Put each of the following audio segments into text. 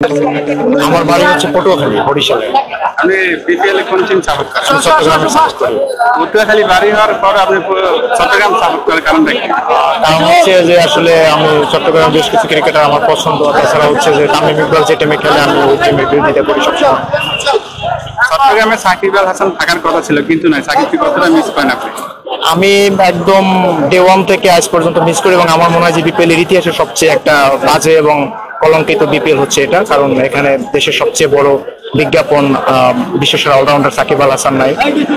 আমার বাড়ি হচ্ছে পটুয়াখালী, বরিশালে। আপনি বিপিএল কোন টিম সাপোর্ট করেন? চট্টগ্রামে সাপোর্ট করি। পটুয়াখালী বাড়ি হওয়ার পর আপনি চট্টগ্রাম সাপোর্ট করার কারণটা কি? কারণ হচ্ছে যে আসলে আমি চট্টগ্রাম বেশ কিছু ক্রিকেটার আমার পছন্দ, তাছাড়া হচ্ছে যে তামিম ইকবাল যে টিমে খেলে আমি ওই টিমের বিরোধিতা করি সবসময়। চট্টগ্রামে সাকিব আল হাসান থাকার কথা ছিল কিন্তু নাই, সাকিবকে কতটা মিস করেন আপনি? আমি একদম ডে ওয়ান থেকে আজ পর্যন্ত মিস করি, এবং আমার মনে হয় যে বিপিএল এর ইতিহাসে সবচেয়ে একটা বাজে এবং কলঙ্কিত বিপিএল হচ্ছে এটা। কারণ এখানে দেশের সবচেয়ে বড় বিজ্ঞাপন বিশেষের অলরাউন্ডার সাকিব আল হাসান নাই,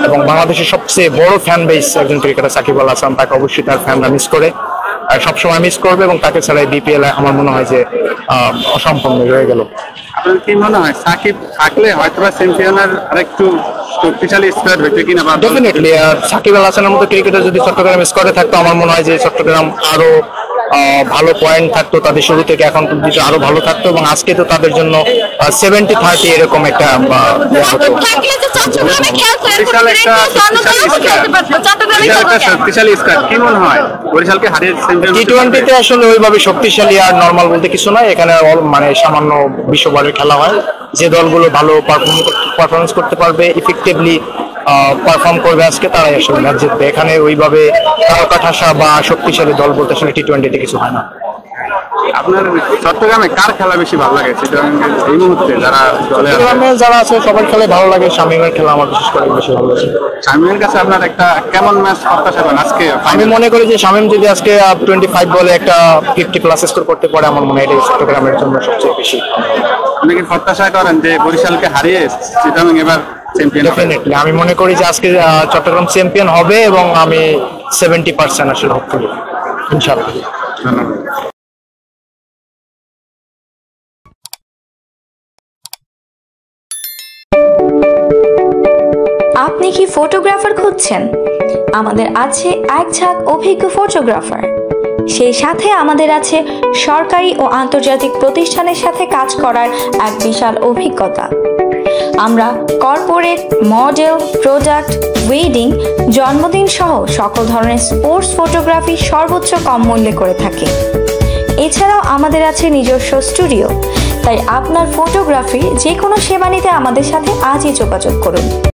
এবং বাংলাদেশের সবচেয়ে বড় ফ্যান বেস একজন ক্রিকেটার সাকিব আল হাসান, তাকে অবশ্যই তার ফ্যানরা মিস করে, আর সবসময় মিস করবে, এবং তাকে ছাড়া বিপিএল আমার মনে হয় যে অসম্পূর্ণ রয়ে গেল। আপনার কি মনে হয় সাকিব থাকলে হয়তো চ্যাম্পিয়নের আরেকটু শক্তিশালী স্কোয়াড হইতো কিনা? ডেফিনেটলি সাকিব আল হাসানের মতো ক্রিকেটার যদি চট্টগ্রাম স্কোয়াডে থাকতো, আমার মনে হয় যে চট্টগ্রাম আরো ভালো পয়েন্ট থাকতো, তাদের শুরু থেকে এখন পর্যন্ত আরো ভালো থাকতো, এবং আজকে তো তাদের জন্য 70-30 এরকম একটা শক্তিশালী স্কোয়াড। কি মনে হয় বরিশালকে হারিয়ে টি-20তে আসলে ওইভাবে শক্তিশালী আর নর্মাল বলতে কিছু নয়, এখানে মানে সামান্য বিশ্ববারের খেলা হয়, যে দলগুলো ভালো পারফরমেন্স করতে পারবে, ইফেক্টিভলি পারফর্ম করবে আজকে, তারাই আসলে ম্যাচ জিতবে। এখানে ওইভাবে তারকা ঠাসা বা শক্তিশালী দল বলতে আসলে টি-20তে কিছু হয় না। আপনার চট্টগ্রামে কার খেলা বেশি ভালো লাগে এই মুহূর্তে যারা চট্টগ্রামে যারা আছে সবার খেলা ভালো লাগে, শামীমের খেলা আমার বিশেষ করে বেশি ভালো লাগে। শামীমের কাছে আপনার একটা কেমন ম্যাচ প্রত্যাশা করেন আজকে? আমি মনে করি যে শামীম যদি আজকে 25 বলে একটা 50+ স্কোর করতে পারে, আমার মনে হয় এটাই চট্টগ্রামের জন্য সবচেয়ে বেশি। আপনি কি প্রত্যাশা করেন যে বরিশালকে হারিয়ে চিটাগাং এবার চ্যাম্পিয়ন? ডেফিনেটলি আমি মনে করি যে আজকে চট্টগ্রাম চ্যাম্পিয়ন হবে, এবং আমি 70% আসলে হোপ করি ইনশাআল্লাহ। ধন্যবাদ। আপনি কি ফটোগ্রাফার খুঁজছেন? আমাদের আছে এক ঝাঁক অভিজ্ঞ ফটোগ্রাফার, সেই সাথে আমাদের আছে সরকারি ও আন্তর্জাতিক প্রতিষ্ঠানের সাথে কাজ করার এক বিশাল অভিজ্ঞতা। আমরা কর্পোরেট, মডেল, প্রোডাক্ট, ওয়েডিং, জন্মদিন সহ সকল ধরনের স্পোর্টস ফটোগ্রাফি সর্বোচ্চ কম মূল্যে করে থাকি। এছাড়াও আমাদের আছে নিজস্ব স্টুডিও, তাই আপনার ফটোগ্রাফি যে কোনো সেবা নিতে আমাদের সাথে আজই যোগাযোগ করুন।